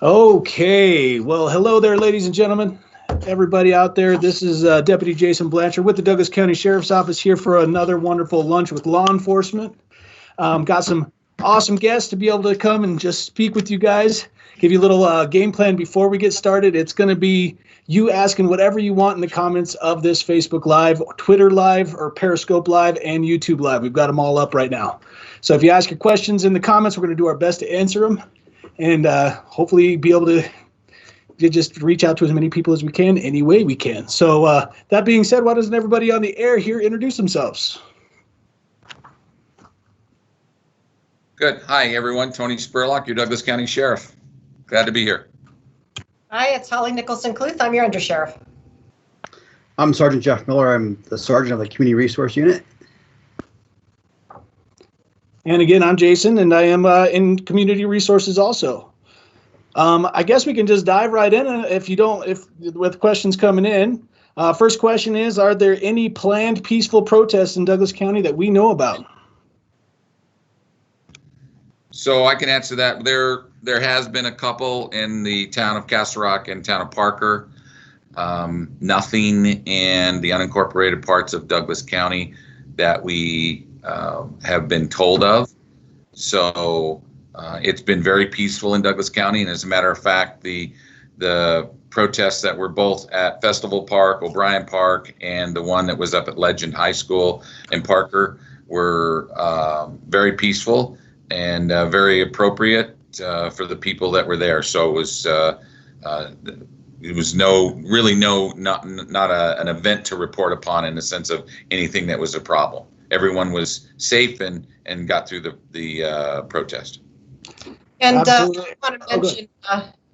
Okay, well, hello there, ladies and gentlemen, everybody out there. This is Deputy Jason Blanchard with the Douglas County Sheriff's Office here for another wonderful lunch with law enforcement. Got some awesome guests to be able to come and just speak with you guys, give you a little game plan before we get started. It's going to be you asking whatever you want in the comments of this Facebook Live, Twitter Live, or Periscope Live, and YouTube Live. We've got them all up right now. So if you ask your questions in the comments, we're going to do our best to answer them. And hopefully be able to just reach out to as many people as we can, any way we can. So that being said, why doesn't everybody on the air here introduce themselves? Good. Hi, everyone. Tony Spurlock, your Douglas County Sheriff. Glad to be here. Hi, it's Holly Nicholson-Cluth. I'm your Undersheriff. I'm Sergeant Jeff Miller. I'm the Sergeant of the Community Resource Unit. And again, I'm Jason, and I am in Community Resources also. I guess we can just dive right in with questions coming in. First question is, are there any planned peaceful protests in Douglas County that we know about? So I can answer that. There has been a couple in the town of Castle Rock and town of Parker. Nothing in the unincorporated parts of Douglas County that we have been told of. So it's been very peaceful in Douglas County, and as a matter of fact, the protests that were both at Festival Park, O'Brien Park, and the one that was up at Legend High School in Parker were very peaceful and very appropriate for the people that were there. So it was not an event to report upon in the sense of anything that was a problem. Everyone was safe and got through the protest. And I want to mention,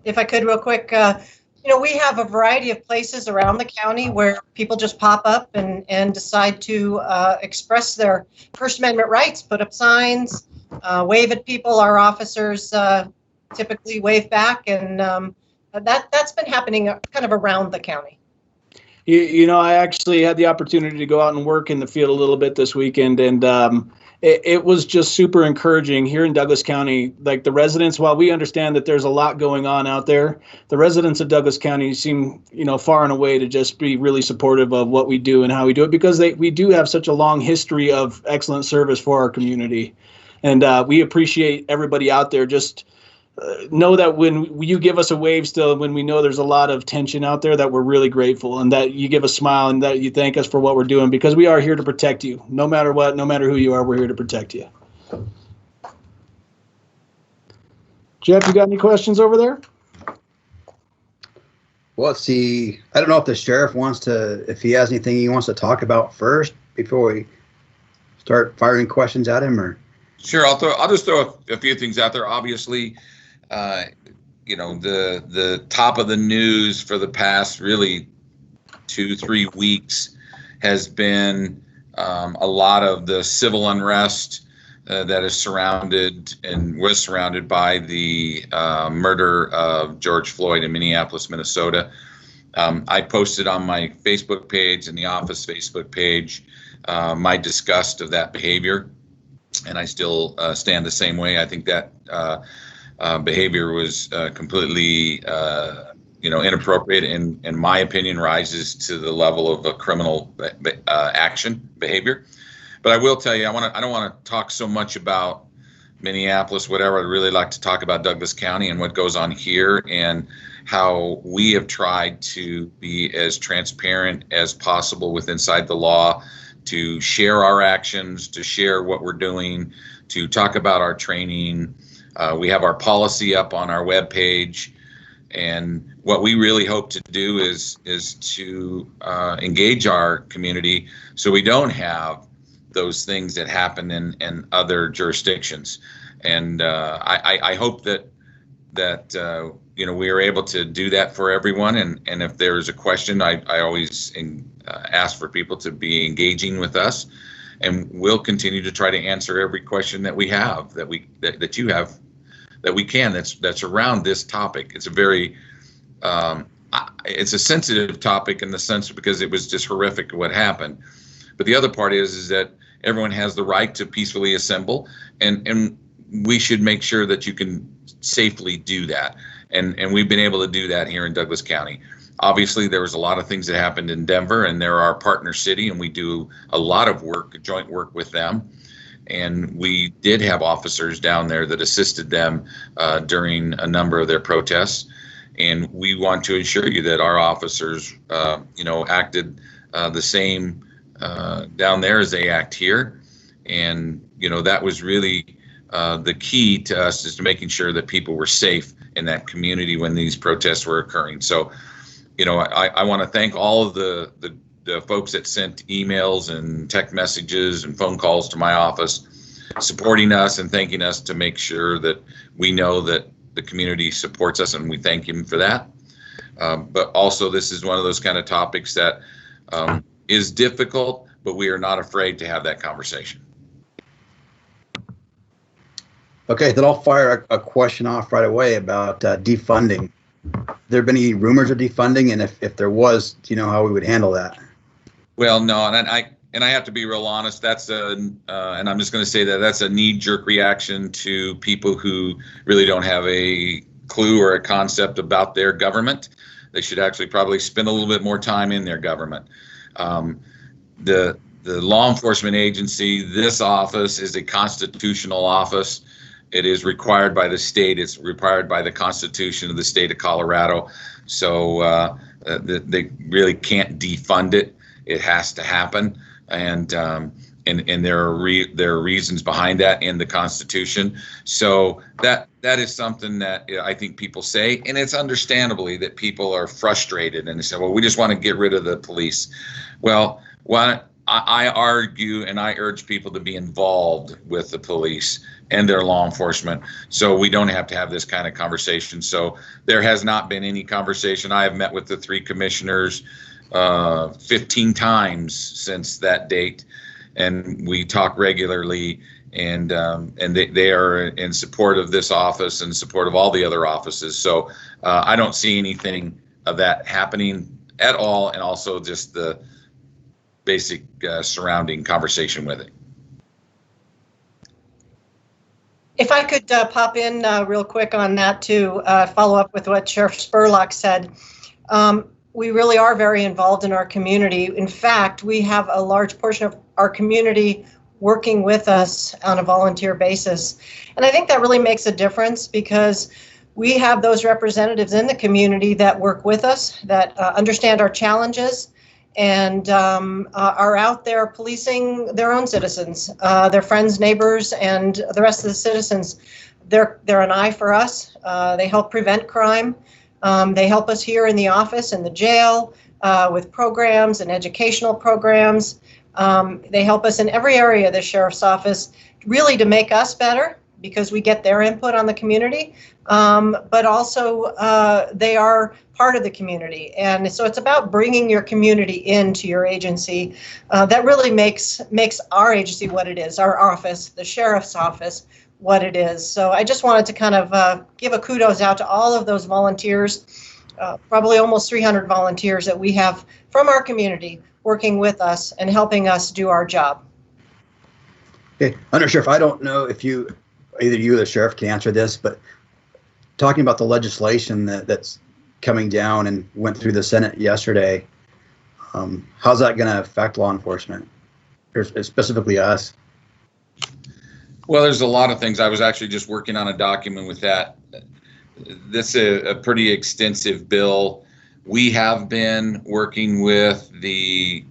if I could real quick, we have a variety of places around the county where people just pop up and decide to express their First Amendment rights, put up signs, wave at people. Our officers typically wave back, and that's been happening kind of around the county. I actually had the opportunity to go out and work in the field a little bit this weekend, and it was just super encouraging here in Douglas County. Like the residents, while we understand that there's a lot going on out there, the residents of Douglas County seem, far and away to just be really supportive of what we do and how we do it, because we do have such a long history of excellent service for our community. And we appreciate everybody out there. Just know that when you give us a wave still, when we know there's a lot of tension out there, that we're really grateful, and that you give a smile and that you thank us for what we're doing, because we are here to protect you. No matter what, no matter who you are, we're here to protect you. Jeff, you got any questions over there? Well, let's see. I don't know if the sheriff if he has anything he wants to talk about first before we start firing questions at him, or. Sure, I'll just throw a few things out there. Obviously, the top of the news for the past really 2-3 weeks has been a lot of the civil unrest that is surrounded and was surrounded by the murder of George Floyd in Minneapolis, Minnesota. I posted on my Facebook page and the office Facebook page my disgust of that behavior. And I still stand the same way. I think that behavior was completely, inappropriate, and in my opinion, rises to the level of a criminal behavior. But I will tell you, I don't want to talk so much about Minneapolis, whatever. I'd really like to talk about Douglas County and what goes on here, and how we have tried to be as transparent as possible with inside the law, to share our actions, to share what we're doing, to talk about our training. We have our policy up on our webpage, and what we really hope to do is to engage our community so we don't have those things that happen in other jurisdictions. And I hope that we are able to do that for everyone. And if there's a question, I always ask for people to be engaging with us, and we'll continue to try to answer every question that we have, that you have, that we can, that's around this topic. It's a very it's a sensitive topic in the sense because it was just horrific what happened. But the other part is that everyone has the right to peacefully assemble, and we should make sure that you can safely do that. And we've been able to do that here in Douglas County. Obviously, there was a lot of things that happened in Denver, and they're our partner city, and we do a lot of work, joint work with them. And we did have officers down there that assisted them during a number of their protests. And we want to assure you that our officers, acted the same down there as they act here. And, that was really the key to us, is to making sure that people were safe in that community when these protests were occurring. So, I want to thank all of the folks that sent emails and text messages and phone calls to my office, supporting us and thanking us, to make sure that we know that the community supports us, and we thank him for that. But also, this is one of those kind of topics that is difficult, but we are not afraid to have that conversation. Okay, then I'll fire a question off right away about defunding. There been any rumors of defunding, and if there was, do you know how we would handle that? Well, no, and I have to be real honest. That's and I'm just going to say that that's a knee-jerk reaction to people who really don't have a clue or a concept about their government. They should actually probably spend a little bit more time in their government. The law enforcement agency, this office, is a constitutional office. It is required by the state. It's required by the Constitution of the state of Colorado. So they really can't defund it. It has to happen, and there are reasons behind that in the Constitution. So that is something that I think people say, and it's understandably that people are frustrated and they say, well, we just want to get rid of the police. Well, I argue and I urge people to be involved with the police and their law enforcement, so we don't have to have this kind of conversation. So there has not been any conversation. I have met with the 3 commissioners 15 times since that date, and we talk regularly, and they are in support of this office and support of all the other offices. So I don't see anything of that happening at all, and also just the basic surrounding conversation with it. If I could pop in real quick on that to follow up with what Sheriff Spurlock said. We really are very involved in our community. In fact, we have a large portion of our community working with us on a volunteer basis. And I think that really makes a difference, because we have those representatives in the community that work with us, that understand our challenges, and are out there policing their own citizens, their friends, neighbors, and the rest of the citizens. They're an eye for us. They help prevent crime. They help us here in the office, in the jail, with programs and educational programs. They help us in every area of the sheriff's office, really to make us better, because we get their input on the community, but also they are part of the community. And so it's about bringing your community into your agency. That really makes our agency what it is, our office, the sheriff's office, what it is. So I just wanted to kind of give a kudos out to all of those volunteers, probably almost 300 volunteers that we have from our community working with us and helping us do our job. Okay, Under Sheriff, I don't know if either you or the sheriff can answer this, but talking about the legislation that's coming down and went through the Senate yesterday, how's that going to affect law enforcement, or specifically us? Well, there's a lot of things. I was actually just working on a document with that. This is a pretty extensive bill. We have been working with the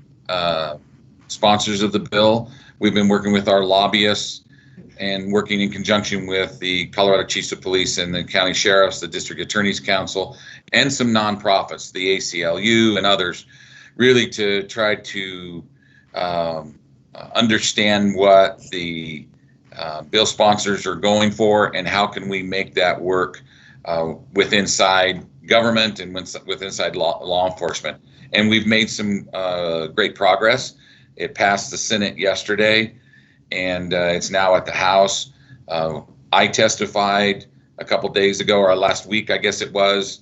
sponsors of the bill. We've been working with our lobbyists and working in conjunction with the Colorado Chiefs of Police and the county sheriffs, the District Attorney's Council, and some nonprofits, the ACLU and others, really to try to understand what the bill sponsors are going for and how can we make that work with inside government and with inside law enforcement. And we've made some great progress. It passed the Senate yesterday, and it's now at the House. I testified a couple days ago, or last week, I guess it was,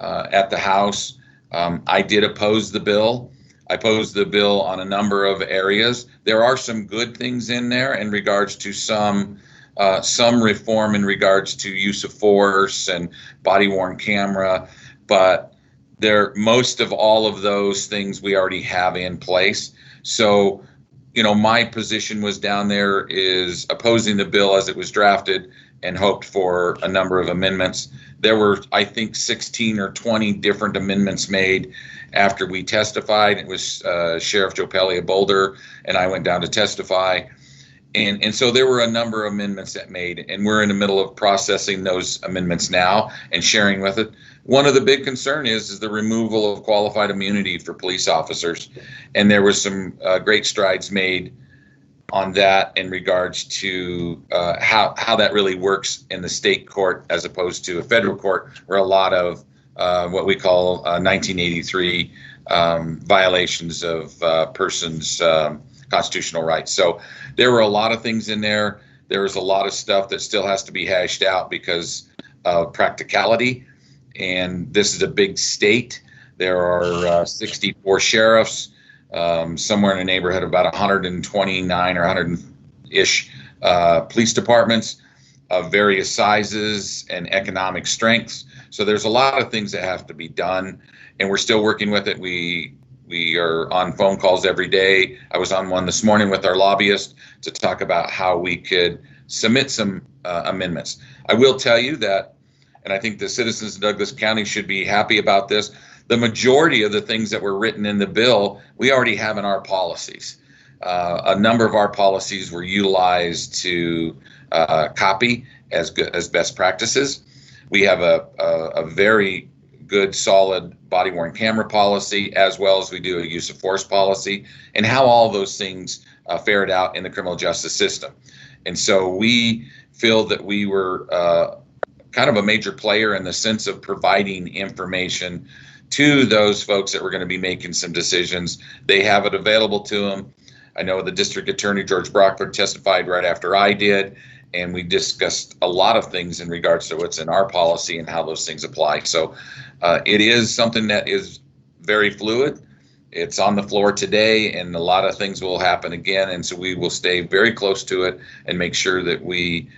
at the House. I did oppose the bill. I opposed the bill on a number of areas. There are some good things in there in regards to some some reform in regards to use of force and body-worn camera, but most of all of those things we already have in place. So, my position was down there is opposing the bill as it was drafted and hoped for a number of amendments. There were, I think, 16 or 20 different amendments made after we testified. It was Sheriff Joe Pelly of Boulder, and I went down to testify. And so there were a number of amendments that made, and we're in the middle of processing those amendments now and sharing with it. One of the big concern is the removal of qualified immunity for police officers. And there was some great strides made on that in regards to how that really works in the state court as opposed to a federal court, where a lot of what we call 1983 violations of persons' constitutional rights. So there were a lot of things in there. There was a lot of stuff that still has to be hashed out because of practicality. And this is a big state. There are 64 sheriffs, somewhere in the neighborhood of about 129 or 100-ish police departments of various sizes and economic strengths. So there's a lot of things that have to be done, and we're still working with it. We are on phone calls every day. I was on one this morning with our lobbyist to talk about how we could submit some amendments. I will tell you that, and I think the citizens of Douglas County should be happy about this, the majority of the things that were written in the bill, we already have in our policies. A number of our policies were utilized to copy as best practices. We have a very good, solid body-worn camera policy, as well as we do a use of force policy, and how all those things fared out in the criminal justice system. And so we feel that we were kind of a major player in the sense of providing information to those folks that were going to be making some decisions. They have it available to them. I know the district attorney, George Brockford, testified right after I did, and we discussed a lot of things in regards to what's in our policy and how those things apply. So it is something that is very fluid. It's on the floor today, and a lot of things will happen again. And so we will stay very close to it and make sure that we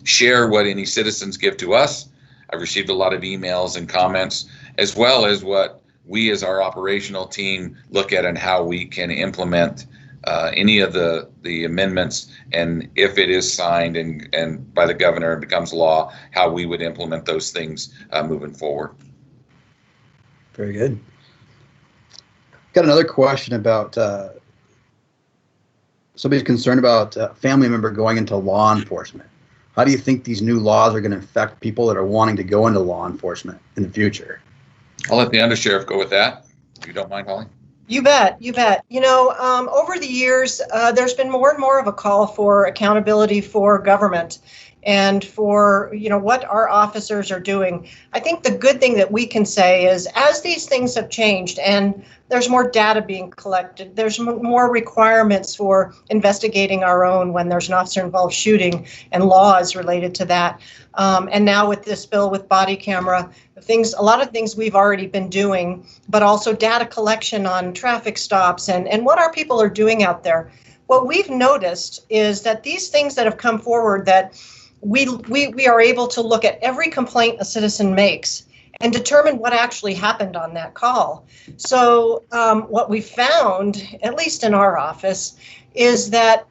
share what any citizens give to us. I've received a lot of emails and comments, as well as what we as our operational team look at and how we can implement any of the amendments, and if it is signed and by the governor and becomes law, how we would implement those things moving forward. Very good. Got another question about somebody's concerned about a family member going into law enforcement. How do you think these new laws are going to affect people that are wanting to go into law enforcement in the future? I'll let the undersheriff go with that, if you don't mind, Holly. You bet. You bet. Over the years, there's been more and more of a call for accountability for government and for, what our officers are doing. I think the good thing that we can say is, as these things have changed and there's more data being collected, there's more requirements for investigating our own when there's an officer-involved shooting and laws related to that. And now with this bill with body camera, a lot of things we've already been doing, but also data collection on traffic stops and what our people are doing out there. What we've noticed is that these things that have come forward, that we are able to look at every complaint a citizen makes and determine what actually happened on that call. So what we found, at least in our office, is that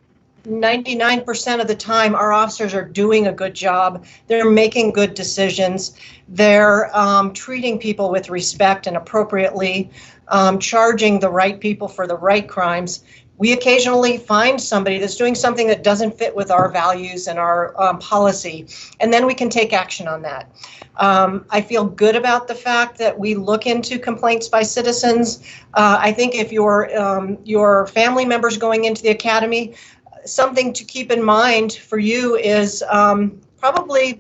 99% of the time our officers are doing a good job. They're making good decisions. They're treating people with respect and appropriately, charging the right people for the right crimes. We occasionally find somebody that's doing something that doesn't fit with our values and our policy, and then we can take action on that. I feel good about the fact that we look into complaints by citizens. I think if your family members going into the academy, something to keep in mind for you is probably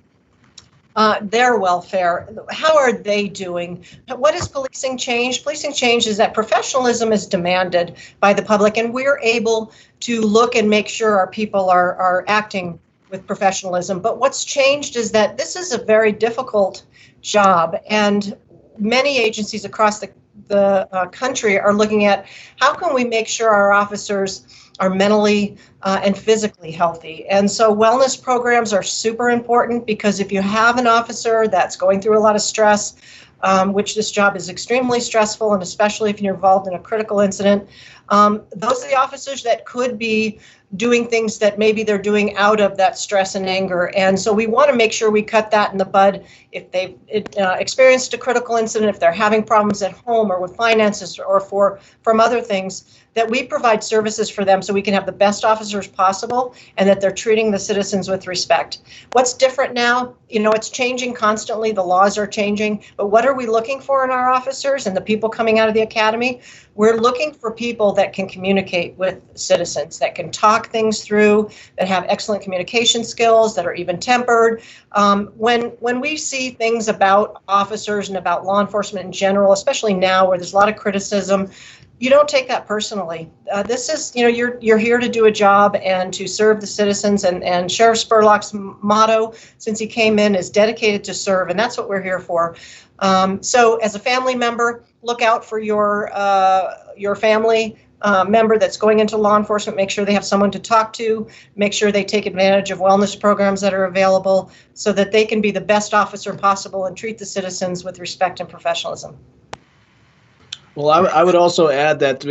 their welfare. How are they doing? What is policing change? Policing change is that professionalism is demanded by the public, and we're able to look and make sure our people are acting with professionalism. But what's changed is that this is a very difficult job, and many agencies across the country are looking at how can we make sure our officers are mentally and physically healthy. And so wellness programs are super important, because if you have an officer that's going through a lot of stress, which this job is extremely stressful, and especially if you're involved in a critical incident, those are the officers that could be doing things that maybe they're doing out of that stress and anger. And so we want to make sure we cut that in the bud. If they've experienced a critical incident, if they're having problems at home or with finances or from other things, that we provide services for them so we can have the best officers possible, and that they're treating the citizens with respect. What's different now? It's changing constantly. The laws are changing. But what are we looking for in our officers and the people coming out of the academy? We're looking for people that can communicate with citizens, that can talk things through, that have excellent communication skills, that are even-tempered. When we see things about officers and about law enforcement in general, especially now where there's a lot of criticism, you don't take that personally. This is, you're here to do a job and to serve the citizens. And Sheriff Spurlock's motto, since he came in, is dedicated to serve, and that's what we're here for. So as a family member, look out for your family member that's going into law enforcement. Make sure they have someone to talk to. Make sure they take advantage of wellness programs that are available so that they can be the best officer possible and treat the citizens with respect and professionalism. Well, I would also add that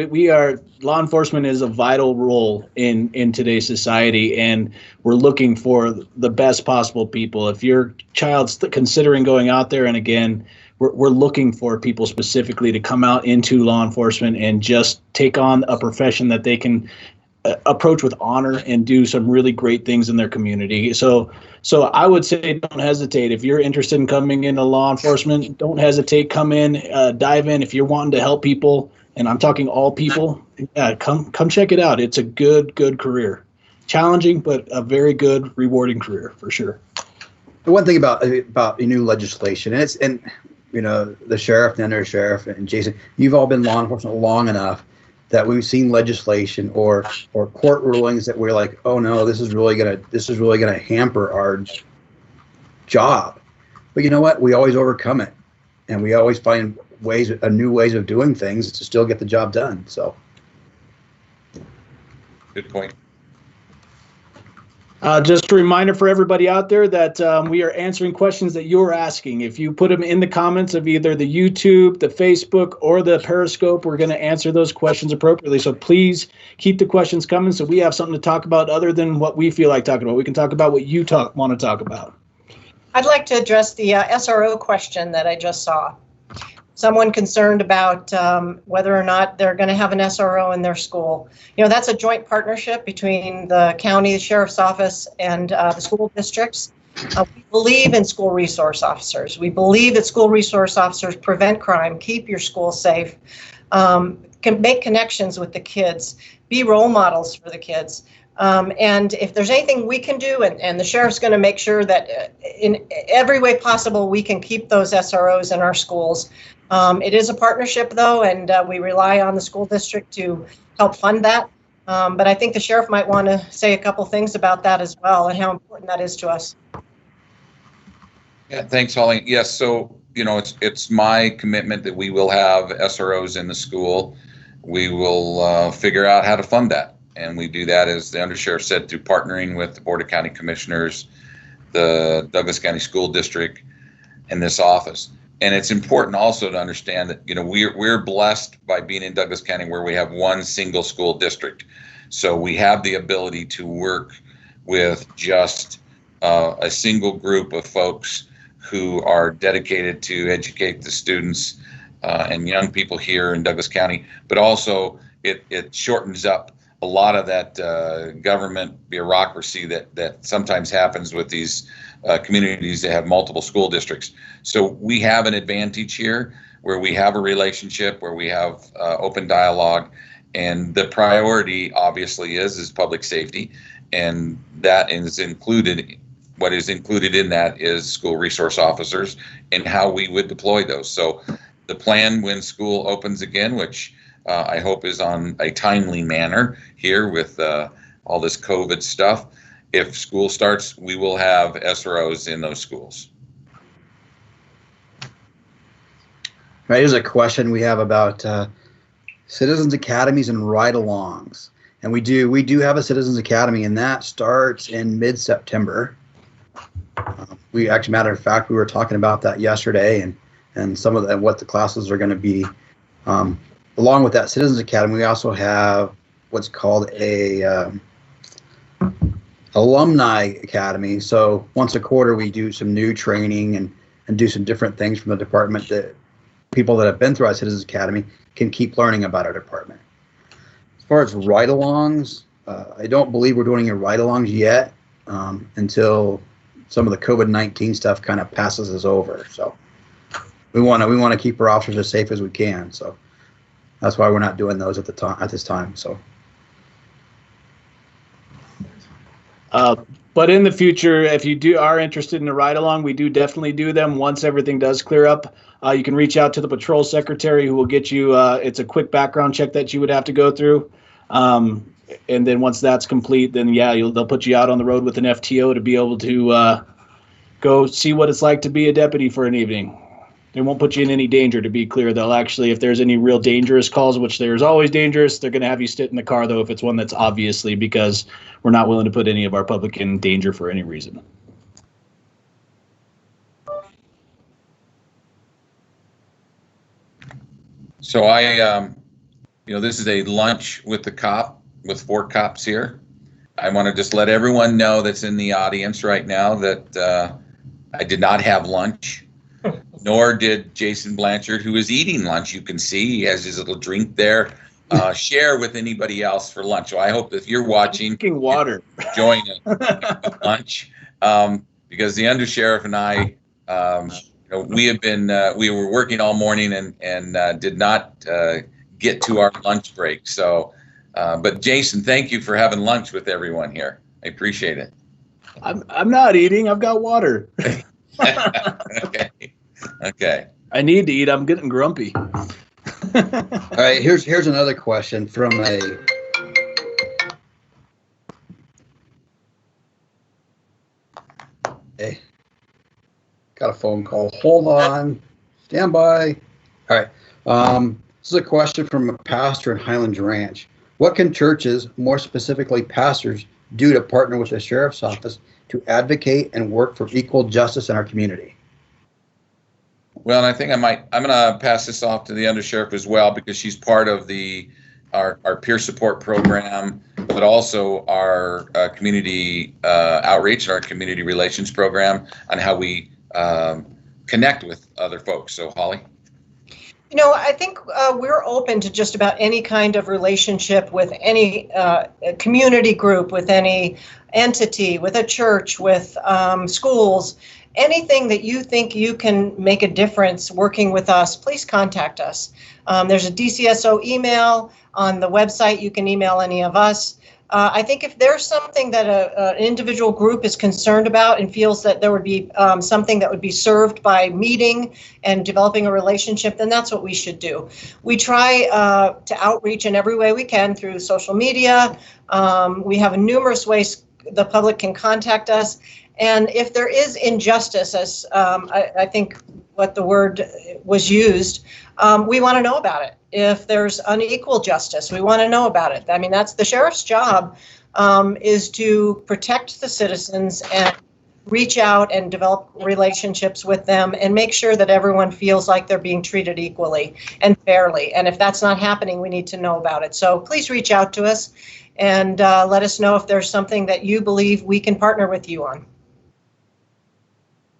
law enforcement is a vital role in today's society, and we're looking for the best possible people. If your child's considering going out there, and again, we're looking for people specifically to come out into law enforcement and just take on a profession that they can approach with honor and do some really great things in their community. So I would say don't hesitate. If you're interested in coming into law enforcement, don't hesitate. Come in, dive in. If you're wanting to help people, and I'm talking all people, come check it out. It's a good career. Challenging, but a very good, rewarding career for sure. The one thing about new legislation, and the sheriff, the undersheriff, and Jason, you've all been law enforcement long enough that we've seen legislation or court rulings that we're like, oh no, this is really gonna hamper our job. But you know what? We always overcome it, and we always find new ways of doing things to still get the job done. So, good point. Just a reminder for everybody out there that we are answering questions that you're asking. If you put them in the comments of either the YouTube, the Facebook, or the Periscope, we're going to answer those questions appropriately. So please keep the questions coming so we have something to talk about other than what we feel like talking about. We can talk about what you want to talk about. I'd like to address the SRO question that I just saw. Someone concerned about whether or not they're going to have an SRO in their school. That's a joint partnership between the county, the sheriff's office, and the school districts. We believe in school resource officers. We believe that school resource officers prevent crime, keep your school safe, can make connections with the kids, be role models for the kids. And if there's anything we can do, and the sheriff's going to make sure that in every way possible we can keep those SROs in our schools. It is a partnership, though, and we rely on the school district to help fund that. But I think the sheriff might want to say a couple things about that as well, and how important that is to us. Yeah, thanks, Holly. Yes, so it's my commitment that we will have SROs in the school. We will figure out how to fund that, and we do that, as the undersheriff said, through partnering with the Board of County Commissioners, the Douglas County School District, and this office. And it's important also to understand that we're blessed by being in Douglas County, where we have one single school district. So we have the ability to work with just a single group of folks who are dedicated to educate the students and young people here in Douglas County. But also it shortens up a lot of that government bureaucracy that sometimes happens with these communities that have multiple school districts. So we have an advantage here where we have a relationship, where we have open dialogue, and the priority obviously is public safety, and that is included. What is included in that is school resource officers and how we would deploy those. So the plan when school opens again, which I hope is on a timely manner here with all this COVID stuff. If school starts, we will have SROs in those schools. Right, here's a question we have about citizens academies and ride-alongs. And we do have a citizens academy, and that starts in mid-September. We actually, matter of fact, we were talking about that yesterday, and some of what the classes are going to be. Along with that citizens academy, we also have what's called a alumni academy. So once a quarter, we do some new training and do some different things from the department that people that have been through our citizens academy can keep learning about our department. As far as ride-alongs, I don't believe we're doing any ride-alongs yet until some of the COVID-19 stuff kind of passes us over. So we want to keep our officers as safe as we can. So that's why we're not doing those at this time. So. But in the future, if you are interested in a ride-along, we do definitely do them once everything does clear up. You can reach out to the patrol secretary who will get you, it's a quick background check that you would have to go through. And then once that's complete, then they'll put you out on the road with an FTO to be able to go see what it's like to be a deputy for an evening. They won't put you in any danger, to be clear. They'll actually, if there's any real dangerous calls, which there's always dangerous, they're going to have you sit in the car, though, if it's one that's obviously, because we're not willing to put any of our public in danger for any reason. So this is a lunch with the cop, with 4 cops here. I want to just let everyone know that's in the audience right now that I did not have lunch. Nor did Jason Blanchard, who is eating lunch. You can see he has his little drink there. Share with anybody else for lunch. So I hope that if you're watching, drinking water, enjoying a lunch, because the undersheriff and I, we were working all morning and did not get to our lunch break. So, but Jason, thank you for having lunch with everyone here. I appreciate it. I'm not eating. I've got water. Okay. I need to eat. I'm getting grumpy. All right. Here's another question from Hey, got a phone call. Hold on. Stand by. All right. This is a question from a pastor in Highlands Ranch. What can churches, more specifically pastors, do to partner with the sheriff's office to advocate and work for equal justice in our community? Well, and I think I'm going to pass this off to the undersheriff as well, because she's part of our peer support program, but also our community outreach and our community relations program on how we connect with other folks. So, Holly. I think we're open to just about any kind of relationship with any community group, with any entity, with a church, with schools. Anything that you think you can make a difference working with us, please contact us. There's a DCSO email on the website. You can email any of us. I think if there's something that an individual group is concerned about and feels that there would be something that would be served by meeting and developing a relationship, then that's what we should do. We try to outreach in every way we can through social media. We have numerous ways the public can contact us. And if there is injustice, as I think what the word was used, we want to know about it. If there's unequal justice, we want to know about it. I mean, that's the sheriff's job, is to protect the citizens and reach out and develop relationships with them and make sure that everyone feels like they're being treated equally and fairly. And if that's not happening, we need to know about it. So please reach out to us and let us know if there's something that you believe we can partner with you on.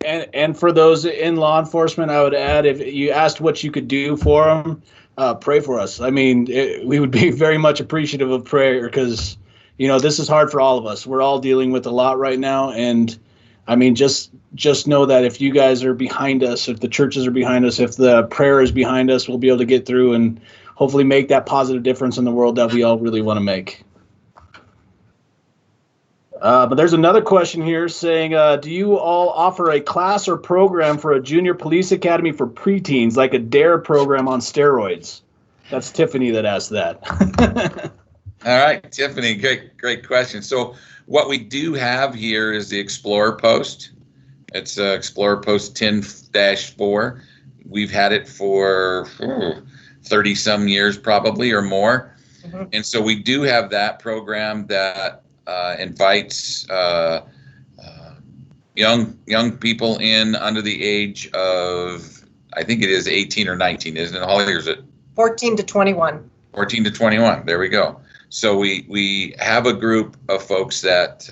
And for those in law enforcement, I would add, if you asked what you could do for them, pray for us. I mean, we would be very much appreciative of prayer, because, this is hard for all of us. We're all dealing with a lot right now. And I mean, just know that if you guys are behind us, if the churches are behind us, if the prayer is behind us, we'll be able to get through and hopefully make that positive difference in the world that we all really want to make. But there's another question here saying, do you all offer a class or program for a junior police academy for preteens, like a DARE program on steroids? That's Tiffany that asked that. All right, Tiffany, great question. So what we do have here is the Explorer Post. It's Explorer Post 10-4. we've had it for 30 some years probably or more. Mm-hmm. And so we do have that program that invites young people in under the age of, I think it is 18 or 19, isn't it, Holly? Or is it 14 to 21? 14 to 21. There we go. So we have a group of folks that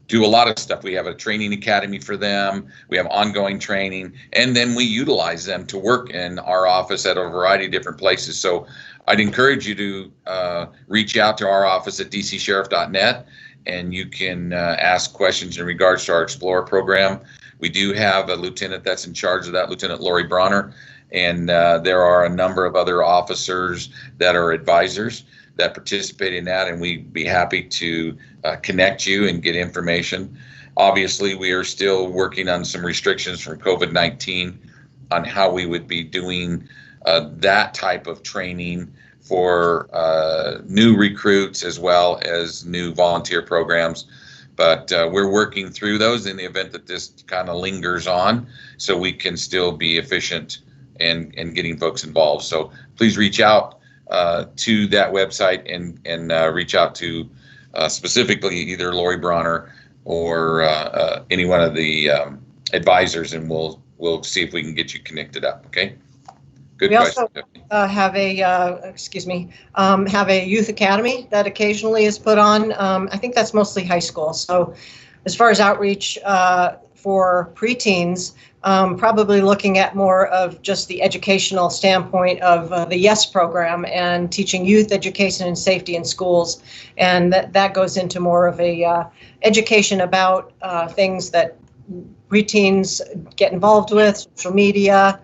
do a lot of stuff. We have a training academy for them. We have ongoing training, and then we utilize them to work in our office at a variety of different places. So I'd encourage you to reach out to our office at dcsheriff.net, and you can ask questions in regards to our Explorer program. We do have a lieutenant that's in charge of that, Lieutenant Lori Bronner, and there are a number of other officers that are advisors that participate in that, and we'd be happy to connect you and get information. Obviously, we are still working on some restrictions from COVID-19 on how we would be doing that type of training for new recruits as well as new volunteer programs. But we're working through those in the event that this kind of lingers on, so we can still be efficient in getting folks involved. So please reach out to that website and reach out to specifically either Lori Bronner or any one of the advisors, and we'll see if we can get you connected up. Okay. Good we question. also have a have a youth academy that occasionally is put on. I think that's mostly high school. So as far as outreach for preteens, probably looking at more of just the educational standpoint of the YES program and teaching youth education and safety in schools. And that goes into more of a education about things that preteens get involved with, social media,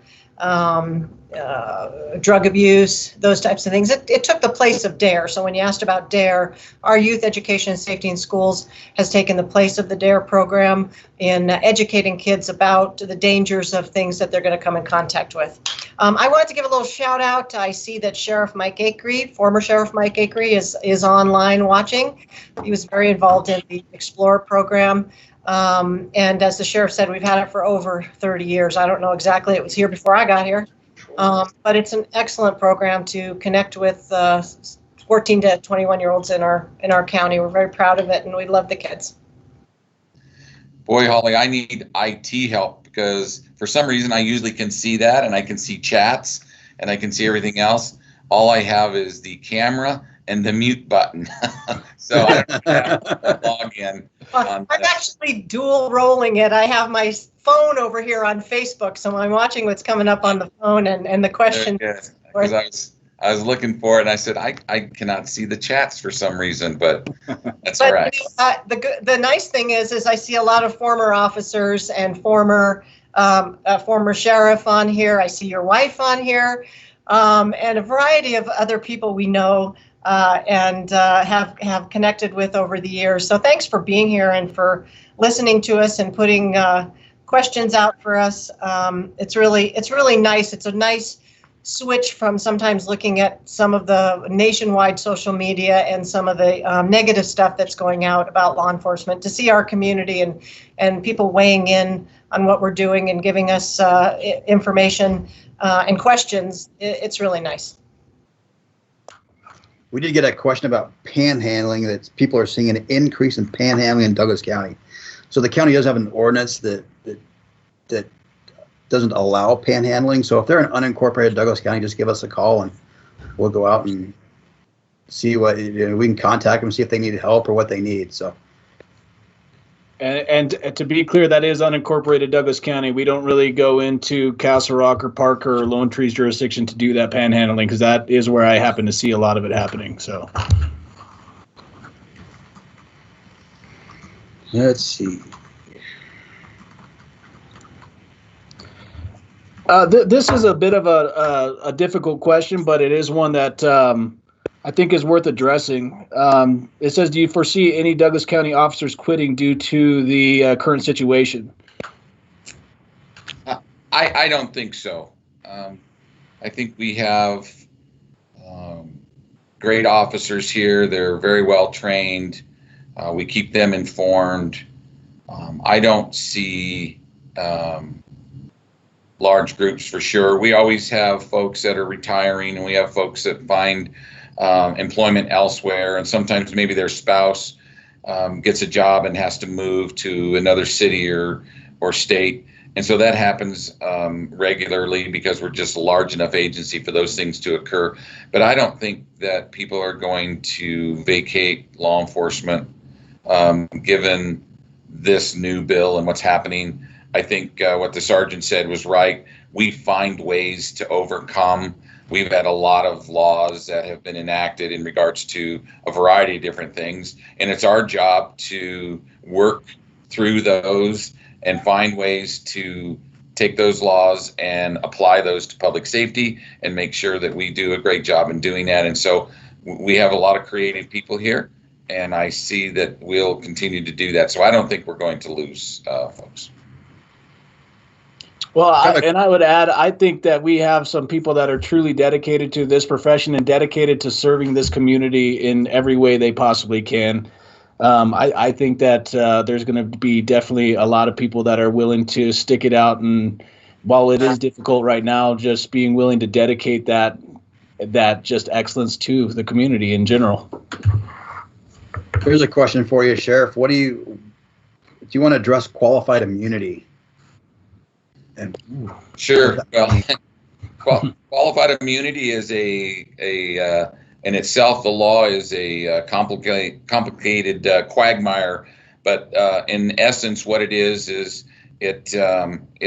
drug abuse, those types of things. It took the place of DARE. So when you asked about DARE, our youth education and safety in schools has taken the place of the DARE program in educating kids about the dangers of things that they're going to come in contact with. I wanted to give a little shout out. I see that Sheriff Mike Akery, former Sheriff Mike Akery, is online watching. He was very involved in the Explorer program. And as the sheriff said, we've had it for over 30 years. I don't know exactly. It was here before I got here. But it's an excellent program to connect with 14 to 21-year-olds in our county. We're very proud of it, and we love the kids. Boy, Holly, I need IT help, because for some reason I usually can see that, and I can see chats, and I can see everything else. All I have is the camera and the mute button. So I don't have to log in. I'm actually dual rolling it. I have my phone over here on Facebook, so I'm watching what's coming up on the phone and the questions. Because I was looking for it, and I said I cannot see the chats for some reason, but that's all right. The nice thing is I see a lot of former officers and former sheriff on here. I see your wife on here, and a variety of other people we know and have connected with over the years. So thanks for being here and for listening to us and putting questions out for us. It's really nice. It's a nice switch from sometimes looking at some of the nationwide social media and some of the negative stuff that's going out about law enforcement, to see our community and people weighing in on what we're doing and giving us information and questions. It's really nice. We did get a question about panhandling, that people are seeing an increase in panhandling in Douglas County. So the county does have an ordinance that doesn't allow panhandling. So if they're in unincorporated Douglas County, just give us a call and we'll go out and see what, we can contact them, see if they need help or what they need. So. And to be clear, that is unincorporated Douglas County. We don't really go into Castle Rock or Parker or Lone Tree's jurisdiction to do that panhandling, because that is where I happen to see a lot of it happening. So let's see. This is a bit of a difficult question, but it is one that I think is worth addressing. It says, do you foresee any Douglas County officers quitting due to the current situation? I don't think so. I think we have great officers here. They're very well trained. We keep them informed. I don't see large groups for sure. We always have folks that are retiring, and we have folks that find employment elsewhere, and sometimes maybe their spouse gets a job and has to move to another city or state. And so that happens regularly because we're just a large enough agency for those things to occur. But I don't think that people are going to vacate law enforcement given this new bill and what's happening. I think what the sergeant said was right. We find ways to overcome. We've had a lot of laws that have been enacted in regards to a variety of different things, and it's our job to work through those and find ways to take those laws and apply those to public safety and make sure that we do a great job in doing that. And so we have a lot of creative people here, and I see that we'll continue to do that. So I don't think we're going to lose folks. Well, I would add, I think that we have some people that are truly dedicated to this profession and dedicated to serving this community in every way they possibly can. I think that there's going to be definitely a lot of people that are willing to stick it out. And while it is difficult right now, just being willing to dedicate that just excellence to the community in general. Here's a question for you, Sheriff. Do you want to address qualified immunity? Sure. Well, qualified immunity is in itself, the law is a complicated quagmire. But in essence, what it is it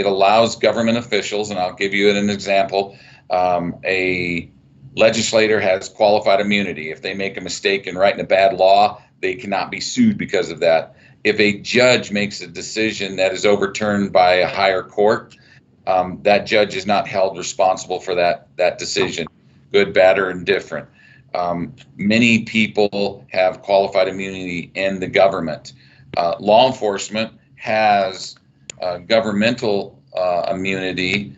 allows government officials, and I'll give you an example. A legislator has qualified immunity. If they make a mistake in writing a bad law, they cannot be sued because of that. If a judge makes a decision that is overturned by a higher court, that judge is not held responsible for that decision, good, bad, or indifferent. Many people have qualified immunity in the government. Law enforcement has governmental immunity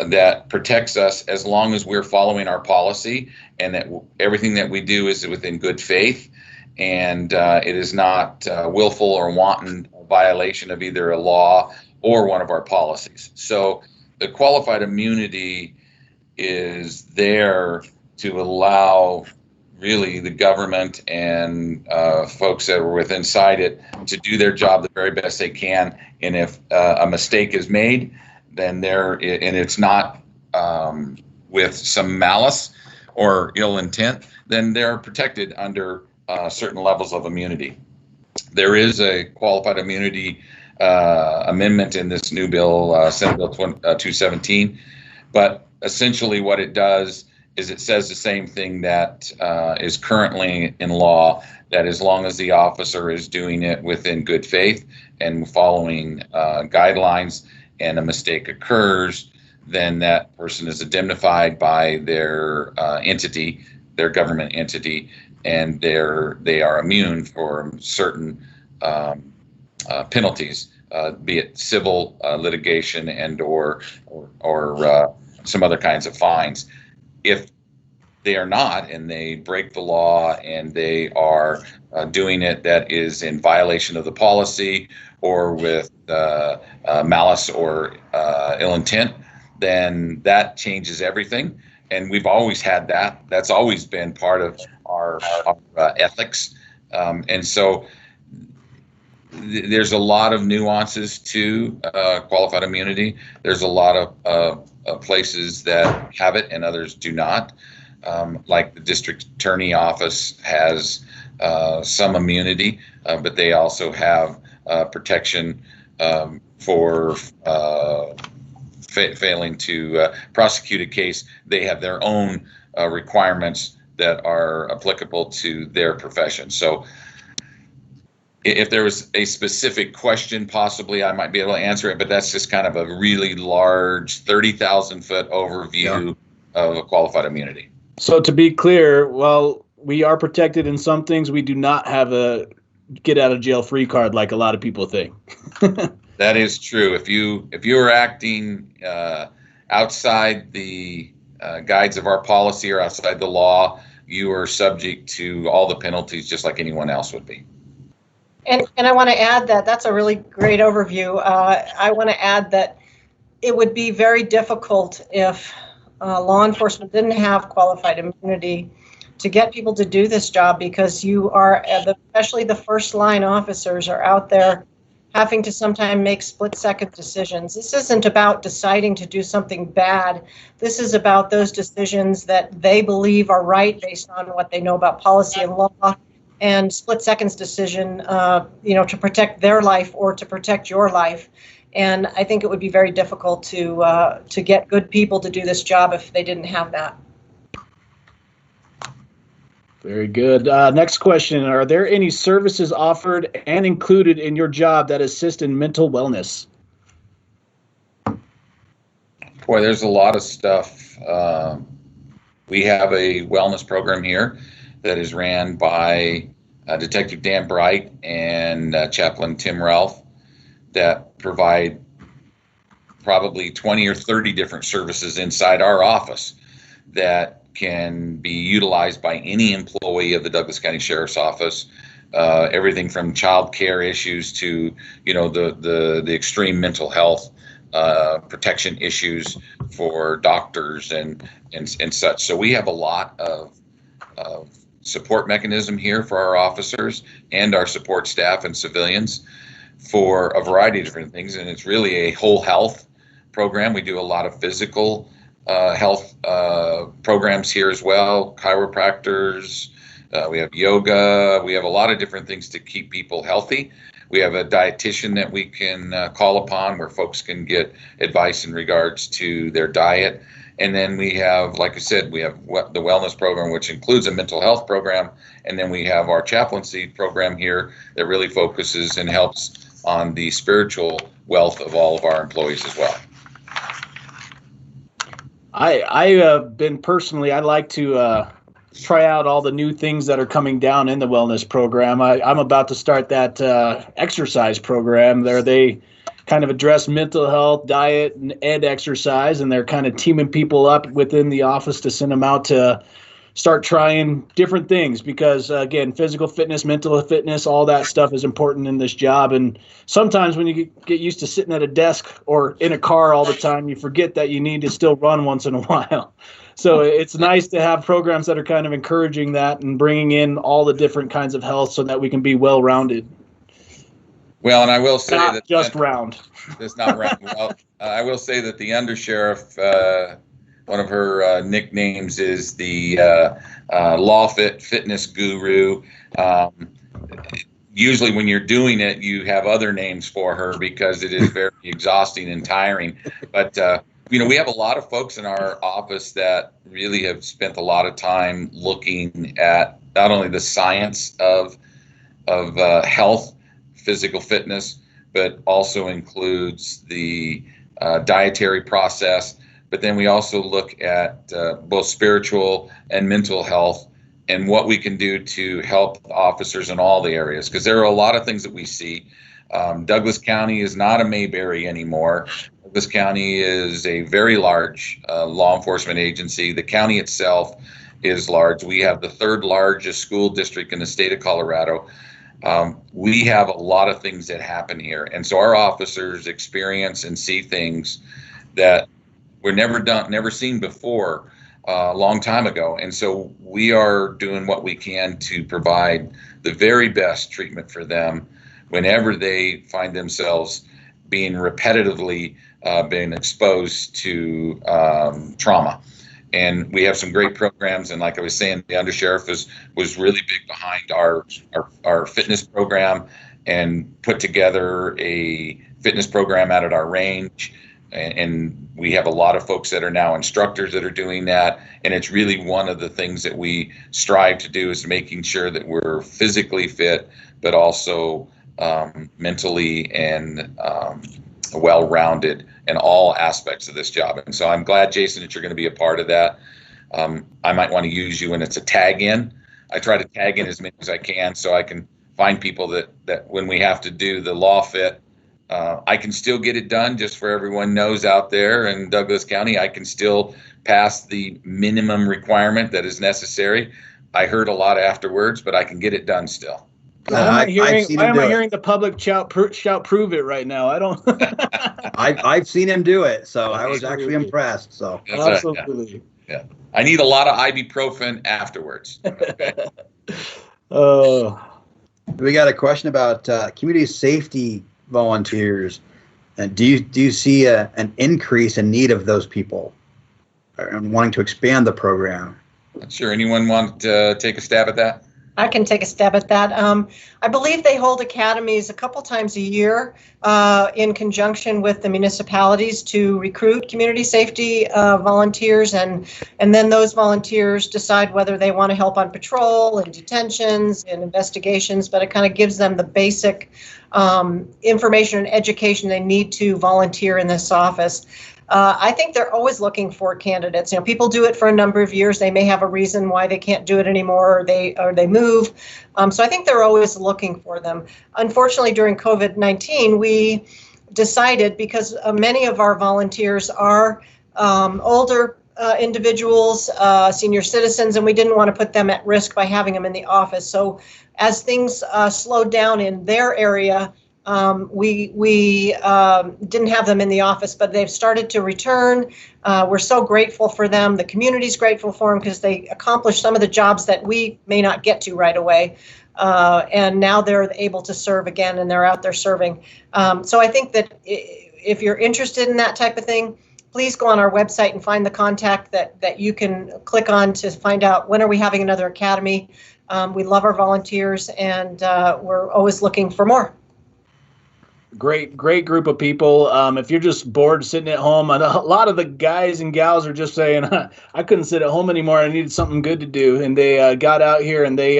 that protects us as long as we're following our policy and that everything that we do is within good faith, and it is not willful or wanton violation of either a law or one of our policies. So the qualified immunity is there to allow really the government and folks that are within inside it to do their job the very best they can. And if a mistake is made, then it's not with some malice or ill intent, then they're protected under certain levels of immunity. There is a qualified immunity amendment in this new bill, Senate Bill 217, but essentially what it does is it says the same thing that is currently in law, that as long as the officer is doing it within good faith and following guidelines and a mistake occurs, then that person is indemnified by their entity, their government entity, and they are immune for certain penalties, be it civil litigation and or some other kinds of fines. If they are not, and they break the law and they are doing it that is in violation of the policy or with malice or ill intent, then that changes everything. And we've always had that. That's always been part of our ethics. And so there's a lot of nuances to qualified immunity. There's a lot of places that have it and others do not. Like the district attorney office has some immunity, but they also have protection for failing to prosecute a case. They have their own requirements that are applicable to their profession. So if there was a specific question, possibly I might be able to answer it, but that's just kind of a really large 30,000-foot overview of qualified immunity. So to be clear, while we are protected in some things, we do not have a get out of jail free card like a lot of people think. That is true. If you are acting outside the guides of our policy or outside the law, you are subject to all the penalties just like anyone else would be. And I want to add that that's a really great overview. I want to add that it would be very difficult if law enforcement didn't have qualified immunity to get people to do this job, because you are, especially the first line officers, are out there having to sometimes make split-second decisions. This isn't about deciding to do something bad. This is about those decisions that they believe are right based on what they know about policy and law, and split-seconds decision, to protect their life or to protect your life. And I think it would be very difficult to get good people to do this job if they didn't have that. Very good. Next question. Are there any services offered and included in your job that assist in mental wellness? Boy, there's a lot of stuff. We have a wellness program here that is ran by Detective Dan Bright and Chaplain Tim Ralph that provide probably 20 or 30 different services inside our office that can be utilized by any employee of the Douglas County Sheriff's Office. Everything from child care issues to, the extreme mental health protection issues for doctors and such. So we have a lot of support mechanism here for our officers and our support staff and civilians for a variety of different things. And it's really a whole health program. We do a lot of physical health programs here as well, chiropractors, we have yoga, we have a lot of different things to keep people healthy. We have a dietitian that we can call upon where folks can get advice in regards to their diet. And then we have, like I said, we have the wellness program, which includes a mental health program. And then we have our chaplaincy program here that really focuses and helps on the spiritual wealth of all of our employees as well. I've been personally, I like to try out all the new things that are coming down in the wellness program. I'm about to start that exercise program there. They kind of address mental health, diet, and exercise, and they're kind of teaming people up within the office to send them out to start trying different things because, again, physical fitness, mental fitness, all that stuff is important in this job. And sometimes when you get used to sitting at a desk or in a car all the time, you forget that you need to still run once in a while. So it's nice to have programs that are kind of encouraging that and bringing in all the different kinds of health so that we can be well-rounded. Well, and I will say not that just round. It's not round. Well, I will say that the undersheriff, one of her nicknames is the law fitness guru. Usually when you're doing it, you have other names for her because it is very exhausting and tiring. But, we have a lot of folks in our office that really have spent a lot of time looking at not only the science of health, physical fitness, but also includes the dietary process. But then we also look at both spiritual and mental health and what we can do to help officers in all the areas. Because there are a lot of things that we see. Douglas County is not a Mayberry anymore. Douglas County is a very large law enforcement agency. The county itself is large. We have the third largest school district in the state of Colorado. We have a lot of things that happen here. And so our officers experience and see things that were never seen before a long time ago. And so we are doing what we can to provide the very best treatment for them whenever they find themselves being repetitively being exposed to trauma. And we have some great programs. And like I was saying, the undersheriff was really big behind our fitness program and put together a fitness program out at our range. And we have a lot of folks that are now instructors that are doing that. And it's really one of the things that we strive to do is making sure that we're physically fit, but also mentally and well-rounded in all aspects of this job. And so I'm glad, Jason, that you're going to be a part of that. I might want to use you when it's a tag in. I try to tag in as many as I can so I can find people that when we have to do the law fit, I can still get it done. Just for everyone knows out there in Douglas County, I can still pass the minimum requirement that is necessary. I heard a lot afterwards, but I can get it done still. Why am I hearing the public shout prove it right now? I don't. I've seen him do it, so I was actually impressed. So That's absolutely. Right, yeah. I need a lot of ibuprofen afterwards. Okay. Oh. We got a question about community safety volunteers. And do you see an increase in need of those people and wanting to expand the program? Not sure. Anyone want to take a stab at that? I can take a stab at that. I believe they hold academies a couple times a year in conjunction with the municipalities to recruit community safety volunteers, and then those volunteers decide whether they want to help on patrol and detentions and investigations, but it kind of gives them the basic information and education they need to volunteer in this office. I think they're always looking for candidates. You know, people do it for a number of years. They may have a reason why they can't do it anymore, or they move. So I think they're always looking for them. Unfortunately, during COVID-19, we decided, because many of our volunteers are older individuals, senior citizens, and we didn't want to put them at risk by having them in the office. So as things slowed down in their area, we didn't have them in the office, but they've started to return. We're so grateful for them. The community's grateful for them because they accomplish some of the jobs that we may not get to right away. And now they're able to serve again, and they're out there serving. So I think that if you're interested in that type of thing, please go on our website and find the contact that you can click on to find out when are we having another academy. We love our volunteers, and we're always looking for more. Great group of people. If you're just bored sitting at home, a lot of the guys and gals are just saying, I couldn't sit at home anymore. I needed something good to do. And they got out here, and they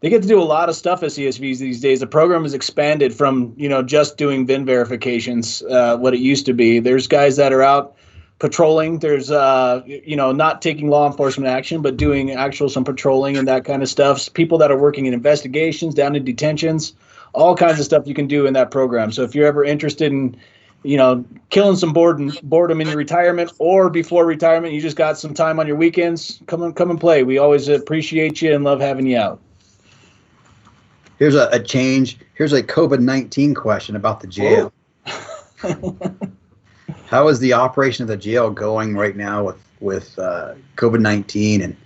get to do a lot of stuff at CSVs these days. The program has expanded from, just doing VIN verifications, what it used to be. There's guys that are out patrolling. There's, not taking law enforcement action, but doing some patrolling and that kind of stuff. People that are working in investigations, down in detentions. All kinds of stuff you can do in that program. So if you're ever interested in, killing some boredom in your retirement or before retirement, you just got some time on your weekends, come and play. We always appreciate you and love having you out. Here's a change. Here's a COVID-19 question about the jail. How is the operation of the jail going right now with COVID-19? And,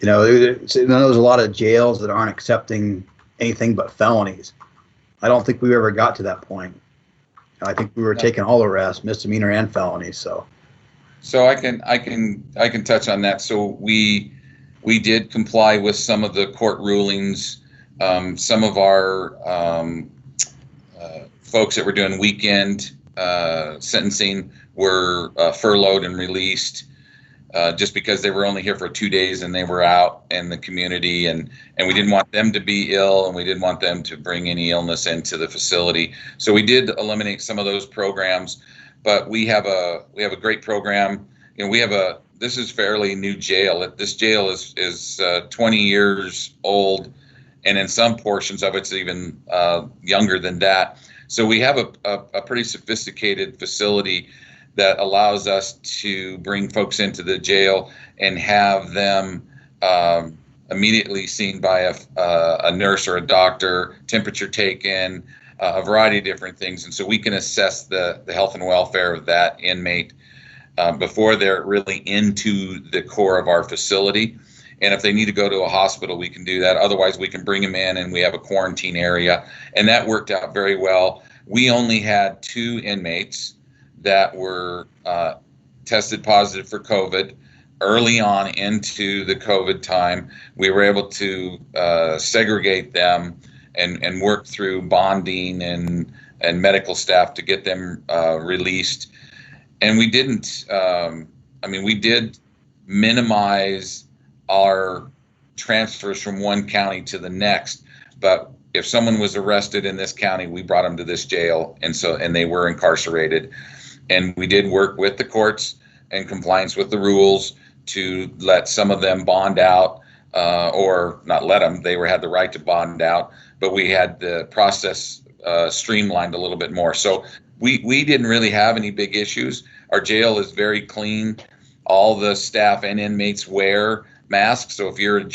there's a lot of jails that aren't accepting anything but felonies. I don't think we ever got to that point. I think we were taking all arrests, misdemeanor and felonies. So I can touch on that. So we did comply with some of the court rulings. Some of our folks that were doing weekend sentencing were furloughed and released just because they were only here for 2 days and they were out in the community, and we didn't want them to be ill, and we didn't want them to bring any illness into the facility. So we did eliminate some of those programs, but we have a great program. This is fairly new jail. This jail is 20 years old, and in some portions of it's even younger than that. So we have a pretty sophisticated facility that allows us to bring folks into the jail and have them immediately seen by a nurse or a doctor, temperature taken, a variety of different things. And so we can assess the health and welfare of that inmate before they're really into the core of our facility. And if they need to go to a hospital, we can do that. Otherwise, we can bring them in, and we have a quarantine area. And that worked out very well. We only had 2 inmates that were tested positive for COVID. Early on into the COVID time, we were able to segregate them and work through bonding and medical staff to get them released. And we didn't, we did minimize our transfers from one county to the next, but if someone was arrested in this county, we brought them to this jail, and they were incarcerated. And we did work with the courts in compliance with the rules to let some of them bond out, or not let them. They had the right to bond out, but we had the process streamlined a little bit more. So we didn't really have any big issues. Our jail is very clean. All the staff and inmates wear masks. So if you're in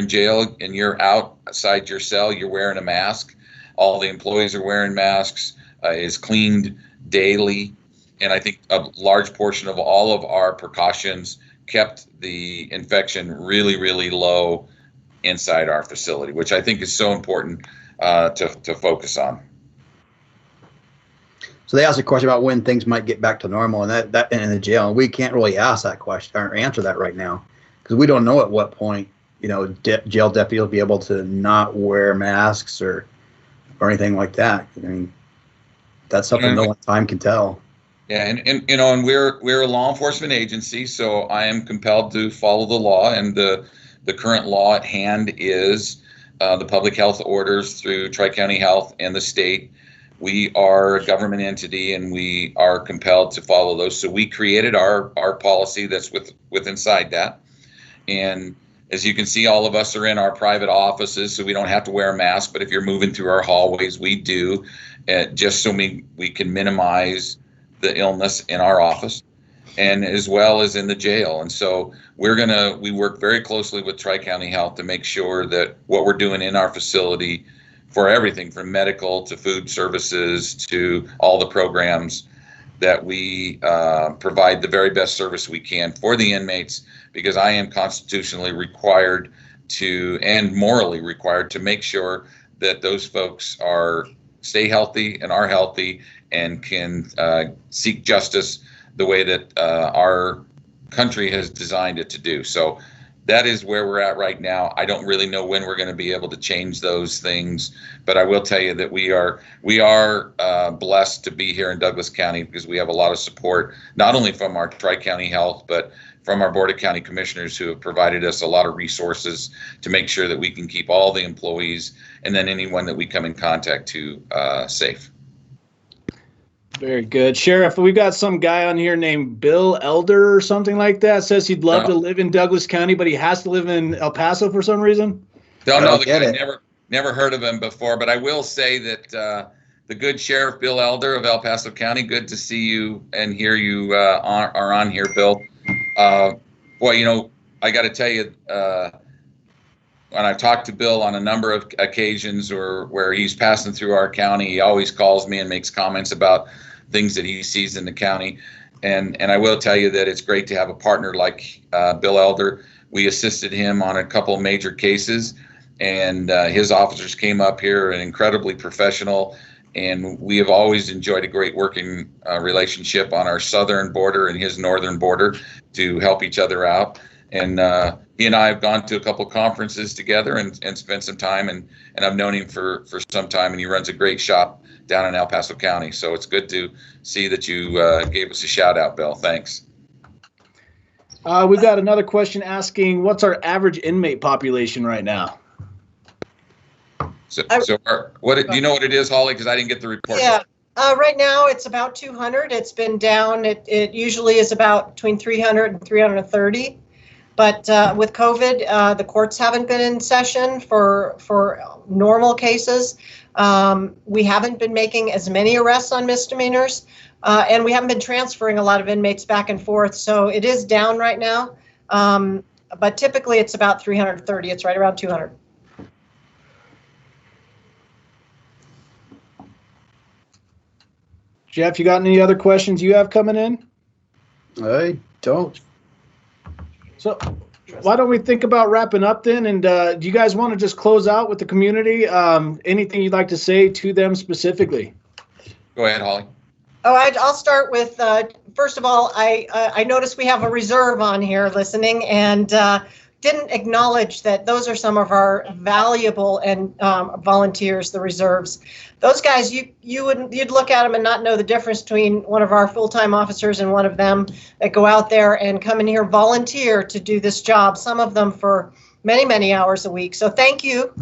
jail and you're outside your cell, you're wearing a mask. All the employees are wearing masks. Is cleaned daily, and I think a large portion of all of our precautions kept the infection really, really low inside our facility, which I think is so important to focus on. So they asked a question about when things might get back to normal, and that in the jail, and we can't really ask that question or answer that right now because we don't know at what point, you know, jail deputies will be able to not wear masks or anything like that. I mean, that's something no time can tell. Yeah, and you know, and we're a law enforcement agency, so I am compelled to follow the law, and the current law at hand is the public health orders through Tri-County Health and the state. We are a government entity, and we are compelled to follow those. So we created our policy that's inside that. And as you can see, all of us are in our private offices, so we don't have to wear a mask. But if you're moving through our hallways, we do, just so we can minimize the illness in our office, and as well as in the jail. And so we work very closely with Tri-County Health to make sure that what we're doing in our facility, for everything from medical to food services to all the programs, that we provide the very best service we can for the inmates, because I am constitutionally required and morally required to make sure that those folks stay healthy and are healthy and can seek justice the way that our country has designed it to do. So that is where we're at right now. I don't really know when we're going to be able to change those things, but I will tell you that we are blessed to be here in Douglas County, because we have a lot of support, not only from our Tri-County Health, but from our Board of County Commissioners, who have provided us a lot of resources to make sure that we can keep all the employees and then anyone that we come in contact to safe. Very good. Sheriff, we've got some guy on here named Bill Elder or something like that. Says he'd love to live in Douglas County, but he has to live in El Paso for some reason. Don't know the guy. Never heard of him before, but I will say that the good Sheriff Bill Elder of El Paso County, good to see you and hear you are on here, Bill. Boy, you know, I got to tell you, when I've talked to Bill on a number of occasions where he's passing through our county, he always calls me and makes comments about things that he sees in the county. And I will tell you that it's great to have a partner like Bill Elder. We assisted him on a couple of major cases, and his officers came up here and incredibly professional. And we have always enjoyed a great working relationship on our southern border and his northern border to help each other out. And he and I have gone to a couple conferences together and spent some time, and I've known him for some time, and he runs a great shop down in El Paso County. So it's good to see that you gave us a shout out, Bill. Thanks. We've got another question asking, what's our average inmate population right now? So what do you know what it is, Holly? Because I didn't get the report. Yeah. Right now it's about 200. It's been down. It usually is about between 300 and 330. But with COVID, the courts haven't been in session for normal cases. We haven't been making as many arrests on misdemeanors, and we haven't been transferring a lot of inmates back and forth. So it is down right now. But typically it's about 330. It's right around 200. Jeff, you got any other questions you have coming in? I don't. So why don't we think about wrapping up then? And do you guys want to just close out with the community? Anything you'd like to say to them specifically? Go ahead, Holly. Oh, I'll start with, first of all, I noticed we have a reserve on here listening, and didn't acknowledge that those are some of our valuable and volunteers, the reserves. Those guys, you'd look at them and not know the difference between one of our full-time officers and one of them that go out there and come in here, volunteer to do this job, some of them for many, many hours a week. So thank you,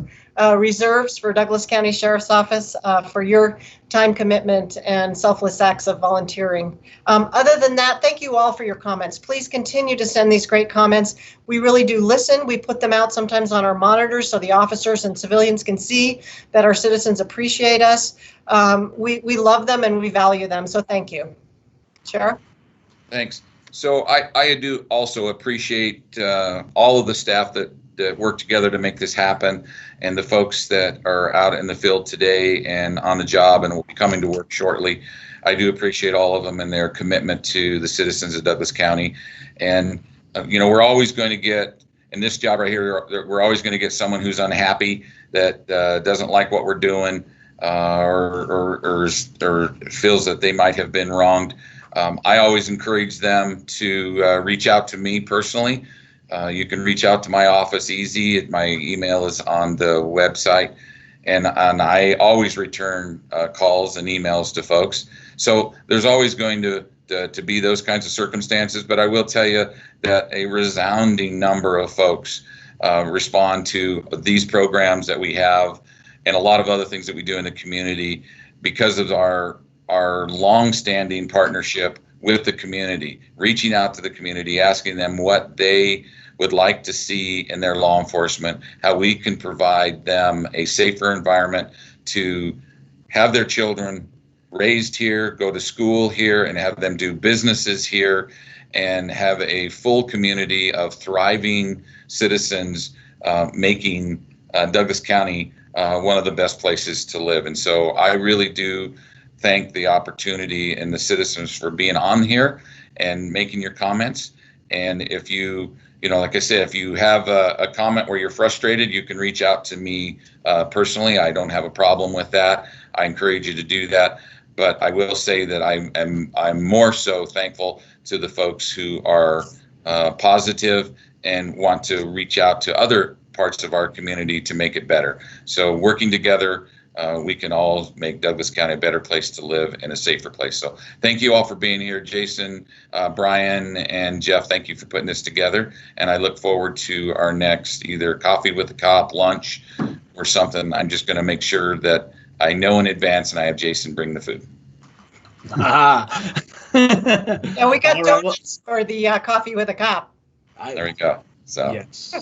reserves for Douglas County Sheriff's Office, for your time commitment and selfless acts of volunteering. Other than that, thank you all for your comments. Please continue to send these great comments. We really do listen. We put them out sometimes on our monitors so the officers and civilians can see that our citizens appreciate us. We love them and we value them. So thank you. Sheriff? Thanks. So I do also appreciate all of the staff that work together to make this happen, and the folks that are out in the field today and on the job and will be coming to work shortly. I do appreciate all of them and their commitment to the citizens of Douglas County. And, we're always going to get, in this job right here, we're always going to get someone who's unhappy, that doesn't like what we're doing, or feels that they might have been wronged. I always encourage them to reach out to me personally. You can reach out to my office easy. My email is on the website, and I always return calls and emails to folks. So there's always going to be those kinds of circumstances, but I will tell you that a resounding number of folks respond to these programs that we have and a lot of other things that we do in the community because of our long-standing partnership with the community, reaching out to the community, asking them what they would like to see in their law enforcement, how we can provide them a safer environment to have their children raised here, go to school here, and have them do businesses here, and have a full community of thriving citizens, making Douglas County one of the best places to live. And so I really do thank the opportunity and the citizens for being on here and making your comments. And if you, like I said, if you have a comment where you're frustrated, you can reach out to me personally. I don't have a problem with that. I encourage you to do that. But I will say that I'm more so thankful to the folks who are positive and want to reach out to other parts of our community to make it better. So working together, we can all make Douglas County a better place to live and a safer place. So thank you all for being here. Jason, Brian, and Jeff, thank you for putting this together. And I look forward to our next either coffee with a cop, lunch, or something. I'm just going to make sure that I know in advance and I have Jason bring the food. Yeah, we got donuts for the coffee with a cop. There we go. So yes.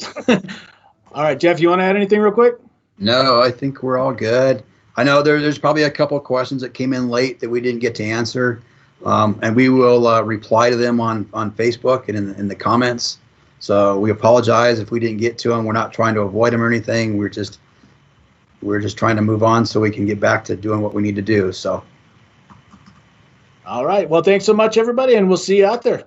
All right, Jeff, you want to add anything real quick? No, I think we're all good. I know there's probably a couple of questions that came in late that we didn't get to answer, and we will reply to them on Facebook and in the comments. So we apologize if we didn't get to them. We're not trying to avoid them or anything. We're just trying to move on so we can get back to doing what we need to do. So. All right. Well, thanks so much, everybody, and we'll see you out there.